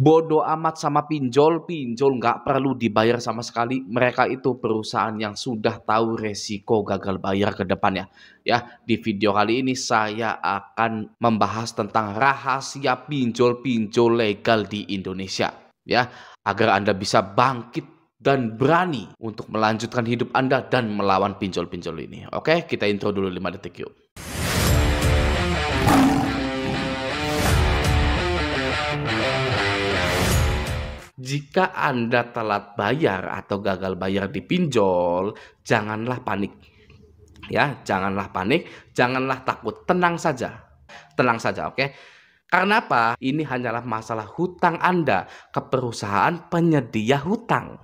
Bodo amat sama pinjol, pinjol nggak perlu dibayar sama sekali. Mereka itu perusahaan yang sudah tahu resiko gagal bayar ke depannya. Ya, di video kali ini saya akan membahas tentang rahasia pinjol-pinjol legal di Indonesia. Ya, agar Anda bisa bangkit dan berani untuk melanjutkan hidup Anda dan melawan pinjol-pinjol ini. Oke, kita intro dulu 5 detik yuk. Jika Anda telat bayar atau gagal bayar di pinjol, janganlah panik. Ya, janganlah panik, janganlah takut, tenang saja. Tenang saja, oke? Karena apa? Ini hanyalah masalah hutang Anda ke perusahaan penyedia hutang.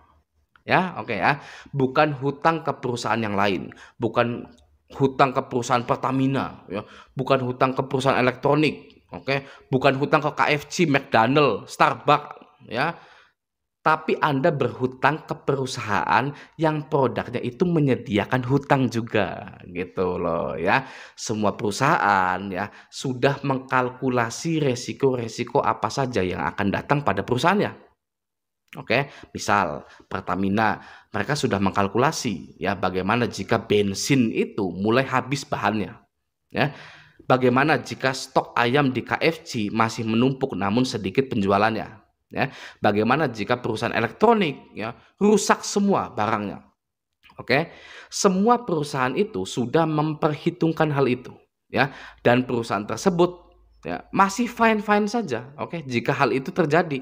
Ya, oke ya. Bukan hutang ke perusahaan yang lain, bukan hutang ke perusahaan Pertamina, ya. Bukan hutang ke perusahaan elektronik, oke? Bukan hutang ke KFC, McDonald, Starbucks, ya. Tapi Anda berhutang ke perusahaan yang produknya itu menyediakan hutang juga, gitu loh ya. Semua perusahaan ya sudah mengkalkulasi resiko-resiko apa saja yang akan datang pada perusahaannya. Oke, misal Pertamina, mereka sudah mengkalkulasi ya bagaimana jika bensin itu mulai habis bahannya. Ya, bagaimana jika stok ayam di KFC masih menumpuk namun sedikit penjualannya. Ya, bagaimana jika perusahaan elektronik ya rusak semua barangnya. Oke, semua perusahaan itu sudah memperhitungkan hal itu ya, dan perusahaan tersebut ya masih fine-fine saja. Oke, jika hal itu terjadi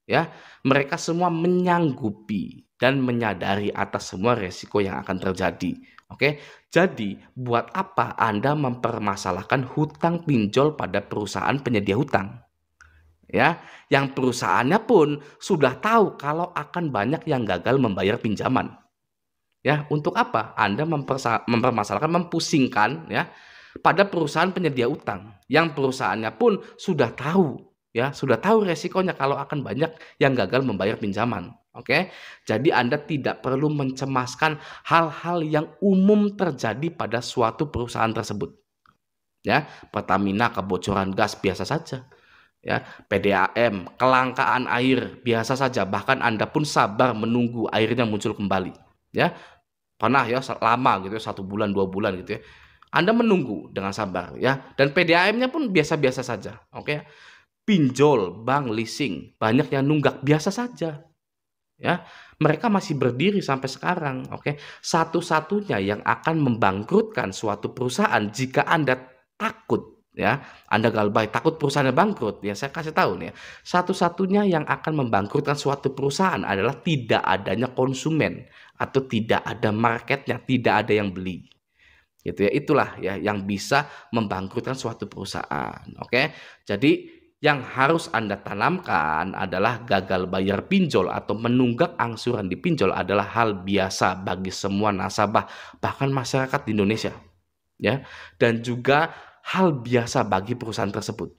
ya, mereka semua menyanggupi dan menyadari atas semua resiko yang akan terjadi. Oke, jadi buat apa Anda mempermasalahkan hutang pinjol pada perusahaan penyedia hutang? Ya, yang perusahaannya pun sudah tahu kalau akan banyak yang gagal membayar pinjaman. Ya, untuk apa Anda mempermasalahkan, mempusingkan ya pada perusahaan penyedia utang yang perusahaannya pun sudah tahu ya, sudah tahu resikonya kalau akan banyak yang gagal membayar pinjaman. Oke. Jadi Anda tidak perlu mencemaskan hal-hal yang umum terjadi pada suatu perusahaan tersebut. Ya, Pertamina kebocoran gas biasa saja. Ya, PDAM, kelangkaan air biasa saja, bahkan Anda pun sabar menunggu airnya muncul kembali. Ya, pernah ya lama gitu, 1 bulan 2 bulan gitu ya. Anda menunggu dengan sabar ya, dan PDAM-nya pun biasa-biasa saja. Oke, pinjol, bank, leasing, banyak yang nunggak biasa saja. Ya, mereka masih berdiri sampai sekarang. Oke, satu-satunya yang akan membangkrutkan suatu perusahaan jika Anda takut ya, Anda galbay takut perusahaannya bangkrut ya, saya kasih tahu nih ya, satu-satunya yang akan membangkrutkan suatu perusahaan adalah tidak adanya konsumen atau tidak ada marketnya, tidak ada yang beli gitu ya. Itulah ya yang bisa membangkrutkan suatu perusahaan. Oke, jadi yang harus Anda tanamkan adalah gagal bayar pinjol atau menunggak angsuran di pinjol adalah hal biasa bagi semua nasabah bahkan masyarakat di Indonesia ya, dan juga hal biasa bagi perusahaan tersebut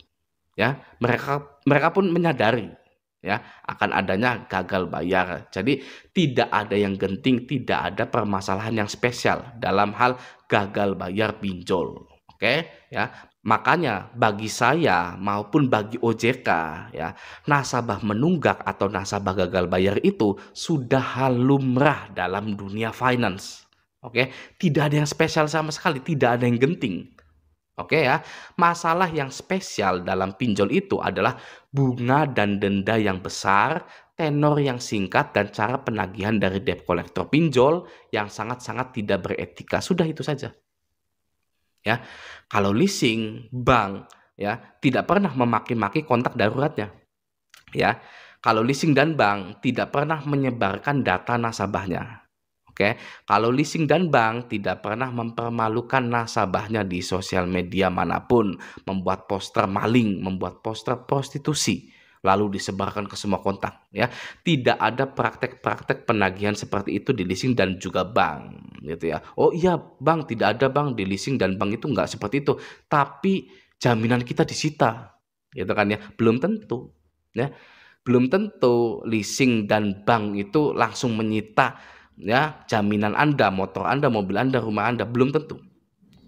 ya. Mereka pun menyadari ya akan adanya gagal bayar. Jadi tidak ada yang genting, tidak ada permasalahan yang spesial dalam hal gagal bayar pinjol. Oke ya. Makanya bagi saya maupun bagi OJK ya, nasabah menunggak atau nasabah gagal bayar itu sudah hal lumrah dalam dunia finance. Oke, tidak ada yang spesial sama sekali, tidak ada yang genting. Oke ya, masalah yang spesial dalam pinjol itu adalah bunga dan denda yang besar, tenor yang singkat, dan cara penagihan dari debt collector pinjol yang sangat-sangat tidak beretika. Sudah itu saja. Ya, kalau leasing, bank ya tidak pernah memaki-maki kontak daruratnya. Ya, kalau leasing dan bank tidak pernah menyebarkan data nasabahnya. Oke, kalau leasing dan bank tidak pernah mempermalukan nasabahnya di sosial media manapun, membuat poster maling, membuat poster prostitusi, lalu disebarkan ke semua kontak. Ya, tidak ada praktek-praktek penagihan seperti itu di leasing dan juga bank, gitu ya. Oh iya, bank tidak ada bang di leasing dan bank itu nggak seperti itu. Tapi jaminan kita disita, gitu kan ya. Belum tentu, ya. Belum tentu leasing dan bank itu langsung menyita ya jaminan Anda, motor Anda, mobil Anda, rumah Anda, belum tentu.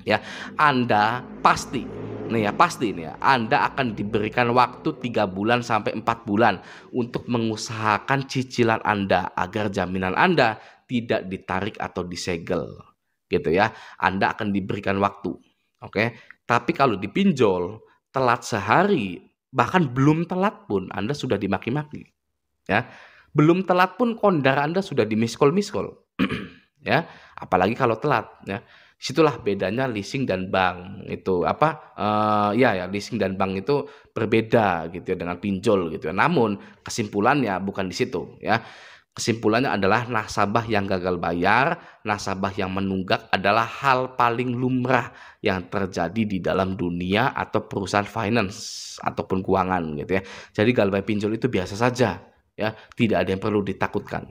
Ya, Anda pasti nih ya, pasti nih ya, Anda akan diberikan waktu 3 bulan sampai 4 bulan untuk mengusahakan cicilan Anda agar jaminan Anda tidak ditarik atau disegel, gitu ya. Anda akan diberikan waktu, oke. Tapi kalau dipinjol, telat sehari, bahkan belum telat pun Anda sudah dimaki-maki, ya. Belum telat pun kondar Anda sudah di-miss call, ya. Apalagi kalau telat, ya. Situlah bedanya leasing dan bank itu leasing dan bank itu berbeda gitu ya dengan pinjol gitu ya. Namun kesimpulannya bukan di situ ya. Kesimpulannya adalah nasabah yang gagal bayar, nasabah yang menunggak adalah hal paling lumrah yang terjadi di dalam dunia atau perusahaan finance ataupun keuangan gitu ya. Jadi gagal bayar pinjol itu biasa saja ya, tidak ada yang perlu ditakutkan.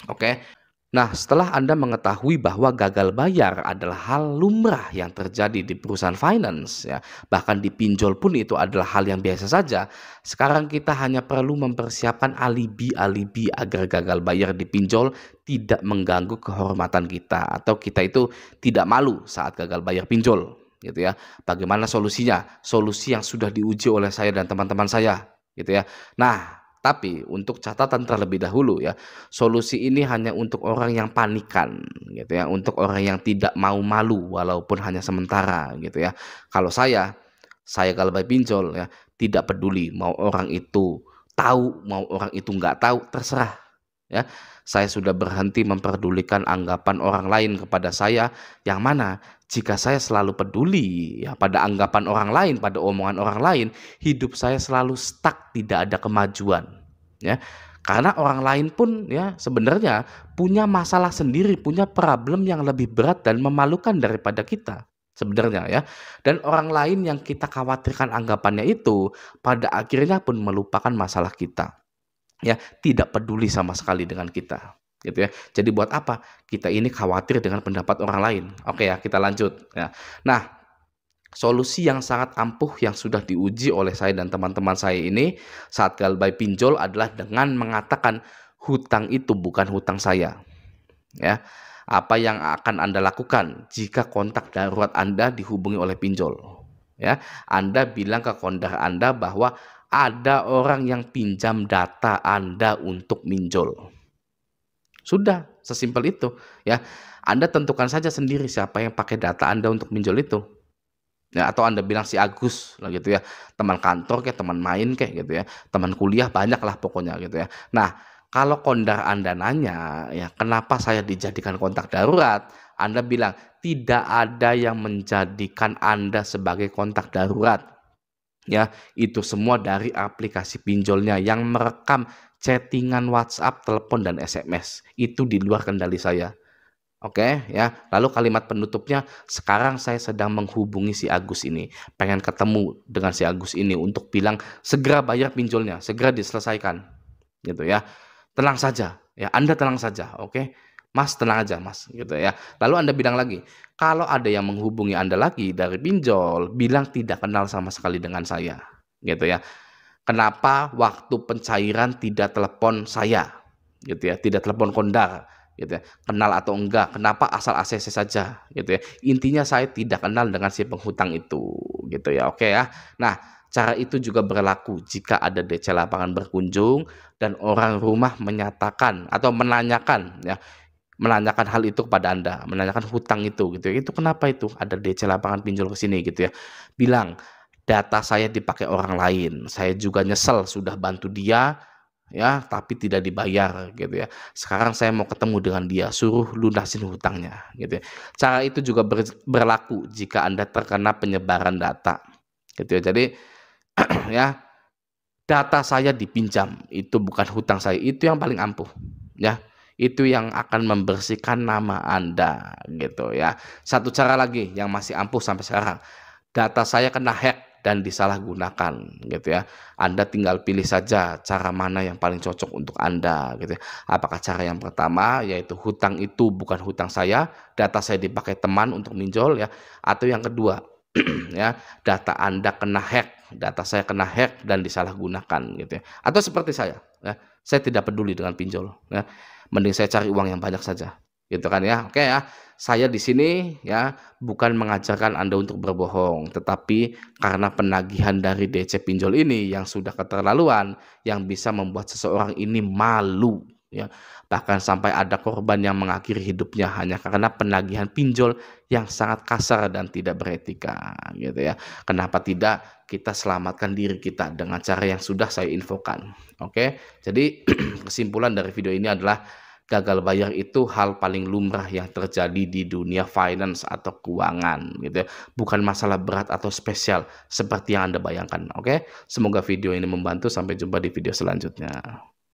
Oke. Nah, setelah Anda mengetahui bahwa gagal bayar adalah hal lumrah yang terjadi di perusahaan finance, ya, bahkan di pinjol pun itu adalah hal yang biasa saja. Sekarang kita hanya perlu mempersiapkan alibi-alibi agar gagal bayar di pinjol tidak mengganggu kehormatan kita atau kita itu tidak malu saat gagal bayar pinjol, gitu ya. Bagaimana solusinya? Solusi yang sudah diuji oleh saya dan teman-teman saya, gitu ya. Nah, tapi untuk catatan terlebih dahulu ya, solusi ini hanya untuk orang yang panikan gitu ya, untuk orang yang tidak mau malu walaupun hanya sementara gitu ya. Kalau saya kalau bayar pinjol ya, tidak peduli mau orang itu tahu, mau orang itu nggak tahu, terserah ya. Saya sudah berhenti memperdulikan anggapan orang lain kepada saya, yang mana jika saya selalu peduli ya pada anggapan orang lain, pada omongan orang lain, hidup saya selalu stuck, tidak ada kemajuan ya. Karena orang lain pun ya sebenarnya punya masalah sendiri, punya problem yang lebih berat dan memalukan daripada kita sebenarnya ya. Dan orang lain yang kita khawatirkan anggapannya itu pada akhirnya pun melupakan masalah kita. Ya, tidak peduli sama sekali dengan kita, gitu ya. Jadi buat apa kita ini khawatir dengan pendapat orang lain? Oke ya, kita lanjut ya. Nah, solusi yang sangat ampuh yang sudah diuji oleh saya dan teman-teman saya ini saat gagal bayar pinjol adalah dengan mengatakan hutang itu bukan hutang saya. Ya. Apa yang akan Anda lakukan jika kontak darurat Anda dihubungi oleh pinjol? Ya, Anda bilang ke kondar Anda bahwa ada orang yang pinjam data Anda untuk minjol. Sudah, sesimpel itu ya. Anda tentukan saja sendiri siapa yang pakai data Anda untuk minjol itu. Ya, atau Anda bilang si Agus lah gitu ya. Teman kantor kayak, teman main kayak gitu ya. Teman kuliah banyak lah pokoknya gitu ya. Nah, kalau kondar Anda nanya ya, kenapa saya dijadikan kontak darurat? Anda bilang tidak ada yang menjadikan Anda sebagai kontak darurat. Ya, itu semua dari aplikasi pinjolnya yang merekam chattingan WhatsApp, telepon, dan SMS. Itu di luar kendali saya. Oke, ya. Lalu kalimat penutupnya, sekarang saya sedang menghubungi si Agus ini. Pengen ketemu dengan si Agus ini untuk bilang segera bayar pinjolnya, segera diselesaikan. Gitu ya. Tenang saja, ya. Anda tenang saja, oke? Mas tenang aja mas gitu ya. Lalu Anda bilang lagi, kalau ada yang menghubungi Anda lagi dari pinjol, bilang tidak kenal sama sekali dengan saya gitu ya. Kenapa waktu pencairan tidak telepon saya gitu ya, tidak telepon kondar gitu ya. Kenal atau enggak, kenapa asal ACC saja gitu ya. Intinya saya tidak kenal dengan si penghutang itu gitu ya. Oke ya. Nah, cara itu juga berlaku jika ada DC lapangan berkunjung dan orang rumah menyatakan atau menanyakan hal itu kepada Anda, menanyakan hutang itu gitu ya. Itu kenapa itu ada DC lapangan pinjol ke sini gitu ya. Bilang, data saya dipakai orang lain. Saya juga nyesel sudah bantu dia ya, tapi tidak dibayar gitu ya. Sekarang saya mau ketemu dengan dia, suruh lunasin hutangnya gitu ya. Cara itu juga berlaku jika Anda terkena penyebaran data gitu ya. Jadi ya, data saya dipinjam, itu bukan hutang saya. Itu yang paling ampuh ya. Itu yang akan membersihkan nama Anda gitu ya. Satu cara lagi yang masih ampuh sampai sekarang, data saya kena hack dan disalahgunakan gitu ya. Anda tinggal pilih saja cara mana yang paling cocok untuk Anda gitu ya. Apakah cara yang pertama yaitu hutang itu bukan hutang saya, data saya dipakai teman untuk minjol ya, atau yang kedua ya, data Anda kena hack, data saya kena hack dan disalahgunakan gitu ya. Atau seperti saya ya, saya tidak peduli dengan pinjol ya. Mending saya cari uang yang banyak saja gitu kan ya. Oke ya, saya di sini ya bukan mengajarkan Anda untuk berbohong, tetapi karena penagihan dari DC pinjol ini yang sudah keterlaluan, yang bisa membuat seseorang ini malu ya. Bahkan sampai ada korban yang mengakhiri hidupnya hanya karena penagihan pinjol yang sangat kasar dan tidak beretika gitu ya. Kenapa tidak kita selamatkan diri kita dengan cara yang sudah saya infokan. Oke. Jadi kesimpulan dari video ini adalah gagal bayar itu hal paling lumrah yang terjadi di dunia finance atau keuangan gitu ya. Bukan masalah berat atau spesial seperti yang Anda bayangkan. Oke. Semoga video ini membantu. Sampai jumpa di video selanjutnya.